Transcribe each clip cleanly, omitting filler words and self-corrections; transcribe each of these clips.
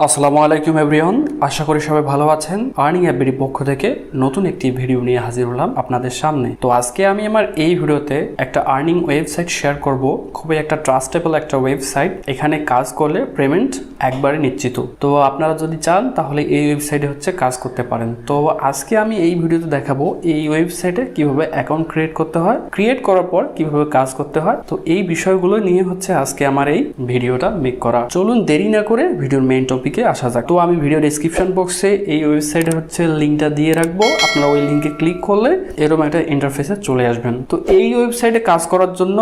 আসসালামু আলাইকুম এভরিওয়ান, আশা করি সবাই ভালো আছেন। আর্নিং অ্যাপের পক্ষ থেকে নতুন একটি ভিডিও নিয়ে হাজির হলাম আপনাদের সামনে। তো আজকে আমি আমার এই ভিডিওতে একটা আর্নিং ওয়েবসাইট শেয়ার করব, খুবই একটা ট্রাস্টেবল একটা ওয়েবসাইট। এখানে কাজ করলে পেমেন্ট একবারে নিশ্চিত। তো আপনারা যদি চান তাহলে এই ওয়েবসাইটে কাজ করতে পারেন। তো আজকে আমি এই ভিডিওতে দেখাবো এই ওয়েবসাইটে কিভাবে অ্যাকাউন্ট ক্রিয়েট করতে হয়, ক্রিয়েট করার পর কিভাবে কাজ করতে হয়। তো এই বিষয়গুলো নিয়ে আজকে আমার এই ভিডিওটা মেক করা। চলুন দেরি না করে ভিডিওর মেইন টপিকে আসা যাক। তো আমি ভিডিও ডেসক্রিপশন বক্সে এই ওয়েবসাইটের লিঙ্কটা দিয়ে রাখবো। আপনারা ওই লিঙ্কে ক্লিক করলে এরকম একটা ইন্টারফেসে চলে আসবেন। তো এই ওয়েবসাইটে কাজ করার জন্য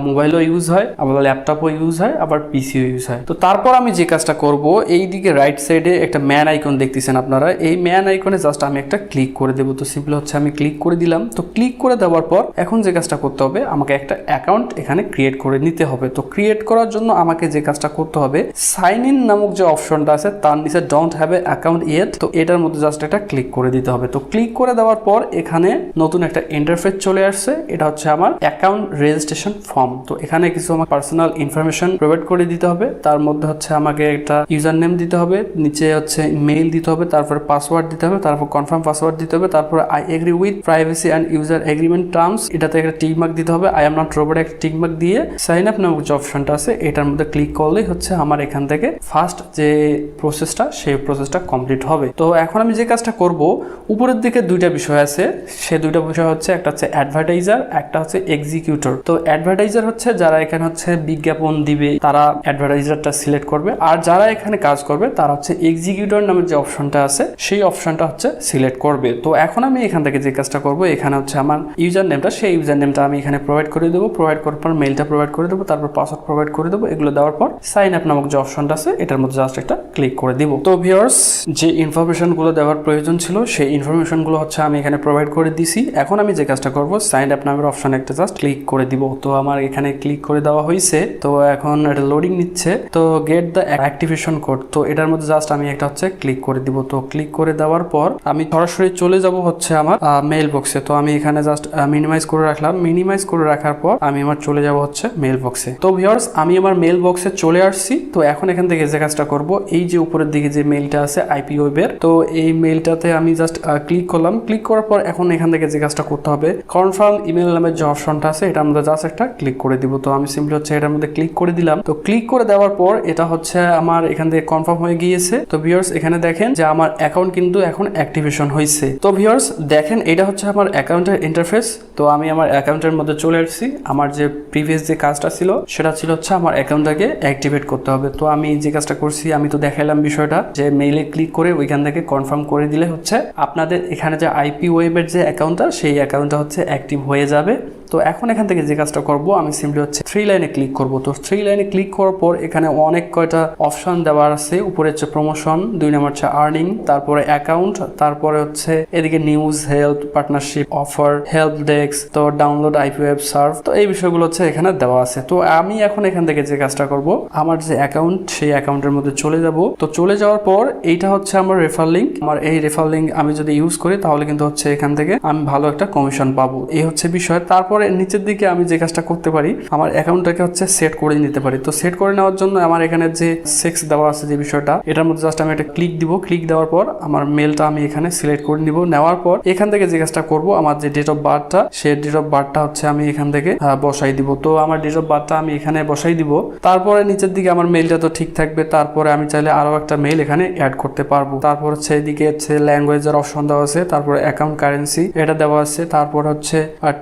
মোবাইলও ইউজ হয়, আবার ল্যাপটপও ইউজ হয়, আবার পিসিও ইউজ হয়। তো তারপর আমি যে কাজটা করব, এই দিকে রাইট সাইডে একটা ম্যান আইকন দেখতেছেন আপনারা, এই ম্যান আইকনে জাস্ট আমি একটা ক্লিক করে দেবো। তো সিম্পল আমি ক্লিক করে দিলাম। তো ক্লিক করে দেওয়ার পর এখন যে কাজটা করতে হবে, আমাকে একটা অ্যাকাউন্ট এখানে ক্রিয়েট করে নিতে হবে। তো ক্রিয়েট করার জন্য আমাকে যে কাজটা করতে হবে, সাইন ইন নামক যে অপশনটা আছে তার নিচে don't have a account yet, তো এটার মধ্যে জাস্ট একটা ক্লিক করে দিতে হবে। তো ক্লিক করে দেওয়ার পর এখানে নতুন একটা ইন্টারফেস চলে আসছে। এটা আমার অ্যাকাউন্ট রেজিস্ট্রেশন ফর্ম। তো এখানে কিছু আমার পার্সোনাল ইনফরমেশন প্রোভাইড করে দিতে হবে। তার মধ্যে আমাকে একটা ইউজার নেম দিতে হবে, নিচে মেইল দিতে হবে, তারপর পাসওয়ার্ড দিতে হবে, তারপর কনফার্ম পাসওয়ার্ড দিতে হবে, তারপর I agree with privacy and user agreement terms, এটাতে একটা টিক মার্ক দিতে হবে। আই এম নট রোবট একটা টিক মার্ক দিয়ে সাইন আপ নামক যে অপশনটা আছে এটার মধ্যে ক্লিক করলেই আমার এখান থেকে ফার্স্ট যে প্রসেসটা, সেই প্রসেসটা কমপ্লিট হবে। তো এখন আমি যে কাজটা করব, উপরের দিকে দুইটা বিষয় আছে, সে দুইটা বিষয় একটা অ্যাডভার্টাইজার, একটা এক্সিকিউটর। তো অ্যাডভার্টাইজার যারা এখানে বিজ্ঞাপন দিবে, তারা অ্যাডভার্টাইজারটা সিলেক্ট করবে, আর যারা এখানে কাজ করবে তারা এক্সিকিউটর নামের যে অপশনটা আছে সেই অপশনটা সিলেক্ট করবে। তো এখন আমি এখান থেকে যে কাজটা করব, এখানে আমার ইউজার নেমটা, সেই ইউজার নেমটা আমি এখানে প্রোভাইড করে দেবো। প্রোভাইড করার পর মেইলটা প্রোভাইড করে দেবো, তারপর পাসওয়ার্ড প্রোভাইড করে দেবো। এগুলো দেওয়ার পর সাইন আপ নামক যে অপশনটা আছে এটার মধ্যে জাস্ট একটা ক্লিক করে দিব। তো ভিউয়ার্স, যে ইনফরমেশনগুলো দেওয়ার প্রয়োজন ছিল সেই ইনফরমেশনগুলো আমি এখানে প্রোভাইড করে দিছি। এখন আমি যে কাজটা করব, সাইন আপ নামের অপশনে একটা জাস্ট ক্লিক করে দিব। তো আমার এখানে ক্লিক করে দেওয়া হয়েছে। তো এখন এটা লোডিং নিচ্ছে। তো গেট দ্য অ্যাক্টিভেশন কোড, তো এটার মধ্যে জাস্ট আমি একটা ক্লিক করে দিব। তো ক্লিক করে দেওয়ার পর আমি সরাসরি চলে যাব আমার মেইল বক্সে। তো আমি এখানে জাস্ট মিনিমাইজ করে রাখলাম। মিনিমাইজ করে রাখার পর আমি চলে যাব মেইল বক্সে। তো ভিউয়ার্স, আমি আমার মেইল বক্সে চলে আসছি। তো এখন এখান থেকে যে কাজটা করব, এই যে উপরের দিকে যে মেইলটা আছে আইপি ওয়েবের, তো এই মেইলটাতে আমি জাস্ট ক্লিক করলাম। ক্লিক করার পর এখন এখান থেকে যে কাজটা করতে হবে, কনফার্ম ইমেল নামের যে অপশনটা আছে এটার মধ্যে জাস্ট একটা ক্লিক করে দিব। তো আমি সিম্পলি এটার মধ্যে ক্লিক করে দিলাম। তো ক্লিক করে দেওয়ার পর এটা আমার এখান থেকে কনফার্ম হয়ে গিয়েছে। তো ভিউয়ার্স, এখানে দেখেন যে আমার অ্যাকাউন্ট কিন্তু এখন অ্যাক্টিভেশন হয়েছে। তো ভিউয়ার্স দেখেন, এটা আমার অ্যাকাউন্টের ইন্টারফেস। তো আমি আমার অ্যাকাউন্টের মধ্যে চলে আসছি। আমার যে প্রিভিয়াস যে কাজটা ছিল সেটা ছিল আমার অ্যাকাউন্টটাকে অ্যাক্টিভেট করতে হবে। তো আমি যে কাজটা করছি, আমি তো দেখাইলাম বিষয়টা, যে মেইলে ক্লিক করে ওইখান থেকে কনফার্ম করে দিলে আপনাদের এখানে যে আইপি ওয়েবের যে অ্যাকাউন্টটা, সেই অ্যাকাউন্টটা অ্যাক্টিভ হয়ে যাবে। তো এখন এখান থেকে যে কাজটা করব, আমি সিম্পলি 3 লাইনে ক্লিক করব। তো 3 লাইনে ক্লিক করার পর এখানে অনেক কয়টা অপশন দেওয়া আছে। উপরে প্রমোশন, 2 নম্বর আর্নিং, তারপরে অ্যাকাউন্ট, তারপরে এদিকে news, help, partnership, offer, help desk, তো ডাউনলোড আইপি ওয়েব সার্ভ। তো এই বিষয়গুলো এখানে দেওয়া আছে। তো আমি এখন এখান থেকে যে কাজটা করব, আমার যে অ্যাকাউন্ট, সেই অ্যাকাউন্টের মধ্যে চলে যাব। তো চলে যাওয়ার পর এইটা আমার রেফার লিঙ্ক। আমার এই রেফার লিঙ্ক আমি যদি ইউজ করি তাহলে কিন্তু এখান থেকে আমি ভালো একটা কমিশন পাবো। এই বিষয়। তারপরে নিচের দিকে আমি যে কাজটা করতে পারি, আমার অ্যাকাউন্টটাকে সেট করে নিতে পারি। তো সেট করে নেওয়ার জন্য আমার এখানে যে সেক্স দেওয়া আছে যে বিষয়টা, এটার মধ্যে জাস্ট আমি একটা ক্লিক দিব। ক্লিক দেওয়ার পর আমার মেলটা আমি এখানে সিলেক্ট করে নিব। নেওয়ার পর এখান থেকে যে কাজটা করব, আমার যে ডেট অফ বার্থটা, সেই ডেট অফ বার্থটা আমি এখান থেকে বসাই দিব। তো আমার ডেট অফ বার্থটা আমি এখানে বসাই দিব। তারপরে নিচের দিকে আমার মেলটা তো ঠিক থাকবে। তারপরে আমি চাইলে আরো একটা মেল এখানে অ্যাড করতে পারবো। তারপর এদিকে ল্যাঙ্গুয়েজের অপশন দেওয়া আছে, তারপরে অ্যাকাউন্ট কারেন্সি এটা দেওয়া আছে, তারপর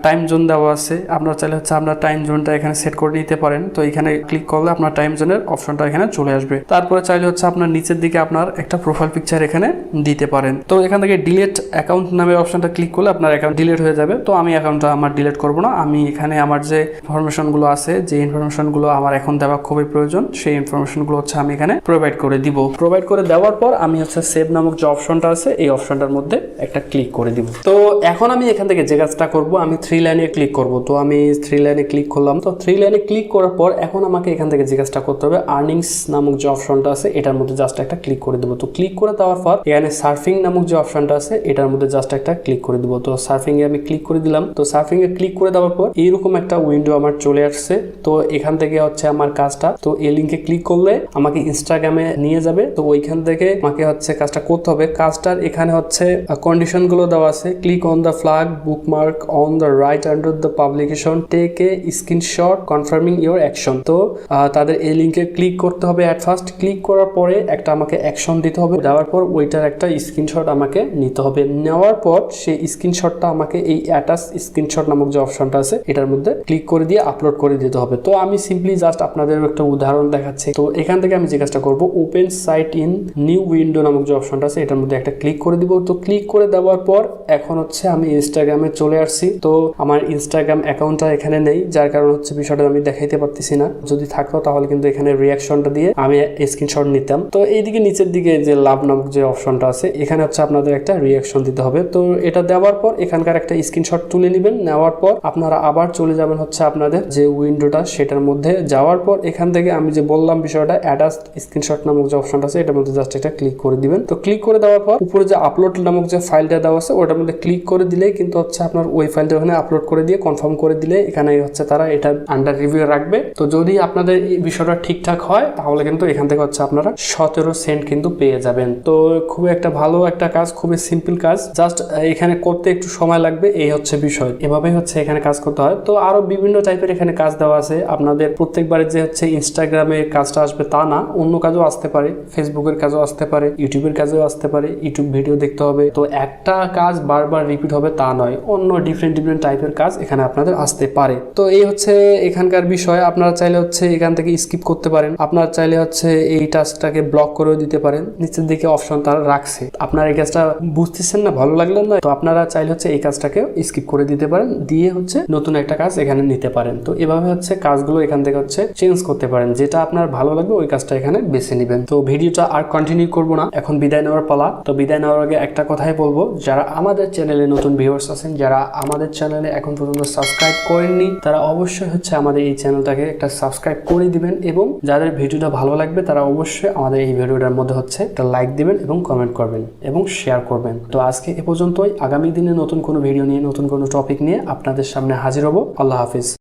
টাইম জোন দেওয়া আছে। আপনারা চাইলে আপনার টাইম জোনটা এখানে সেট করে নিতে পারেন। তো এখানে ক্লিক করলে আপনার টাইম জোনের অপশনটা এখানে চলে আসবে। তারপরে চাইলে আপনার নিচের দিকে আপনার একটা প্রোফাইল পিকচার এখানে দিতে পারেন। তো এখান থেকে ডিলিট অ্যাকাউন্ট নামের অপশনটা ক্লিক করলে আপনার অ্যাকাউন্ট ডিলিট হয়ে যাবে। তো আমি অ্যাকাউন্টটা আমার ডিলিট করব না। আমি এখানে আমার যে ইনফরমেশনগুলো আছে, যে ইনফরমেশনগুলো আমার এখন দেওয়া খুবই প্রয়োজন, সেই ইনফরমেশনগুলো আমি এখানে প্রোভাইড করে দিব। প্রোভাইড করে দেওয়ার পর আমি সেভ নামক যে অপশনটা আছে এই অপশনটার মধ্যে একটা ক্লিক করে দিব। তো এখন আমি এখান থেকে যে কাজটা করব, আমি 3 লাইনে ক্লিক করব। তো আমি 3 লাইনে ক্লিক করলাম। তো 3 লাইনে ক্লিক করার পর এখন আমাকে এখান থেকে যে কাজটা করতে হবে, আর্নিংস নামক যে অপশনটা আছে এটার মধ্যে জাস্ট একটা ক্লিক করে দেবো। তো ক্লিক করে দেওয়ার পর এখানে সার্ফিং নামক যে অপশনটা আছে এটার মধ্যে জাস্ট একটা ক্লিক করে দেবো। তো সার্ফিং এ আমি ক্লিক করে দিলাম। তো সার্ফিং এ ক্লিক করে দেওয়ার পর এইরকম একটা উইন্ডো আমার চলে আসছে। তো এখান থেকে হচ্ছে আমার কাজটা, তো এই লিঙ্কে ক্লিক করলে আমাকে ইনস্টাগ্রামে নিয়ে যাবে। তো ওইখান থেকে আমাকে হচ্ছে কাজটা করতে হবে। কাজটার এখানে হচ্ছে কন্ডিশন গুলো দেওয়া আছে, click on the flag bookmark on the right under the publication, take a screenshot confirming your action. তো তাদের এই লিঙ্কে ক্লিক করতে হবে। অ্যাট ফার্স্ট ক্লিক করার পরে একটা আমাকে অ্যাকশন দিতে হবে, দেওয়ার পর ওইটার একটা স্ক্রিনশট আমাকে নিতে হবে। নেওয়ার পর সেই স্ক্রিনশটটা আমাকে এই অ্যাটাচ স্ক্রিনশট নামক যে অপশনটা আছে এটার মধ্যে ক্লিক করে দিয়ে আপলোড করে দিতে হবে। তো আমি সিম্পলি জাস্ট আপনাদের একটা উদাহরণ দেখাচ্ছি। তো এখান থেকে আমি যে কাজটা করব, open site in new window নামক যে অপশনটা আছে এটার মধ্যে একটা ক্লিক করে দিব। তো ক্লিক করে দেওয়ার পর এখন হচ্ছে আমি ইনস্টাগ্রামে চলে আসছি। তো আমার ইনস্টাগ্রাম অ্যাকাউন্টটা এখানে নেই, যার কারণ হচ্ছে বিষয়টা আমি দেখাইতে পারতেছি না। যদি থাকতো তাহলে কিন্তু এখানে রিয়াকশনটা দিয়ে আমি স্ক্রিনশট নিতাম। তো এইদিকে নিচের দিকে যে লাভ নামক যে অপশনটা আছে এখানে হচ্ছে আপনাদের একটা রিয়াকশন দিতে হবে। তো এটা দেওয়ার পর এখানকার একটা স্ক্রিনশট তুলে নেবেন। নেওয়ার পর আপনারা আবার চলে যাবেন হচ্ছে আপনাদের যে উইন্ডোটা সেটার মধ্যে। যাওয়ার পর এখান থেকে আমি যে বললাম বিষয়টা, অ্যাটাচ স্ক্রিনশট নামক যে অপশনটা আছে এটার মধ্যে জাস্ট একটা ক্লিক করে দিবেন। তো ক্লিক করে দেওয়ার পর উপরে যে আপলোড নামক যে ফাইলটা দেওয়া আছে ওটার মধ্যে ক্লিক করে দিলেই কিন্তু হচ্ছে আপনার ওই ফাইলটা ওখানে আপলোড করে দিয়ে কনফার্ম করে দিলে এখানে হচ্ছে তারা এটা আন্ডার রিভিউ রাখবে। তো যদি আপনাদের এই বিষয়টা ঠিকঠাক হয় তাহলে কিন্তু এখান থেকে হচ্ছে আপনারা 17 সেন্ট কিন্তু পেয়ে যাবেন। তো খুবই একটা ভালো একটা কাজ, খুবই সিম্পল কাজ, জাস্ট এখানে করতে একটু সময় লাগবে, এই হচ্ছে বিষয়। এভাবেই হচ্ছে এখানে কাজ করতে হয়। তো আরো বিভিন্ন টাইপের এখানে কাজ দেওয়া আছে। আপনাদের প্রত্যেকবারে যে হচ্ছে ইনস্টাগ্রামে কাজটা আসবে তা না, অন্য কাজও আসতে পারে, ফেসবুকের কাজও আসতে পারে, ইউটিউবের কাজও আসতে পারে, ইউটিউব ভিডিও দেখতে হবে। তো একটা কাজ বারবার রিপিট হবে তা নয়, অন্য ডিফারেন্ট টাইপের কাজ এখানে আপনাদের আসতে পারে। তো এই হচ্ছে এখানকার বিষয়। আপনারা চাইলে হচ্ছে এখান থেকে স্কিপ করতে পারেন, আপনারা চাইলে হচ্ছে এই টাস্কটাকে ব্লক করেও দিতে পারেন। নিচের দিকে অপশন তারা রাখছে, আপনারা এই কাজটা বুঝতেছেন না, ভালো লাগলো না, তো আপনারা চাইলে হচ্ছে এই কাজটাকে স্কিপ করে দিতে পারেন, দিয়ে হচ্ছে নতুন একটা কাজ এখানে নিতে পারেন। তো এভাবে হচ্ছে কাজগুলো এখান থেকে হচ্ছে চেঞ্জ করতে পারেন, যেটা আপনার ভালো লাগবে ওই কাজটা এখানে বেছে নেবেন। তো ভিডিওটা আর কন্টিনিউ করবো না, এখন বিদায় নেওয়ার পালা। তো বিদায় নেওয়ার আগে একটা কথাই বলবো, যারা আমাদের চ্যানেলে নতুন ভিউয়ার্স আছেন, যারা আমাদের চ্যানেলে এখন পর্যন্ত সাবস্ক্রাইব করেননি, তারা অবশ্যই হচ্ছে আমাদের এই চ্যানেলটাকে একটা সাবস্ক্রাইব করে দিবেন, এবং যাদের ভিডিওটা ভালো লাগবে তারা অবশ্যই আমাদের এই ভিডিওটার মধ্যে হচ্ছে একটা লাইক দিবেন এবং কমেন্ট করবেন এবং শেয়ার করবেন। তো আজকে এ পর্যন্তই। আগামী দিনে নতুন কোনো ভিডিও নিয়ে, নতুন কোনো টপিক নিয়ে আপনাদের সামনে হাজির হব। আল্লাহ হাফিজ।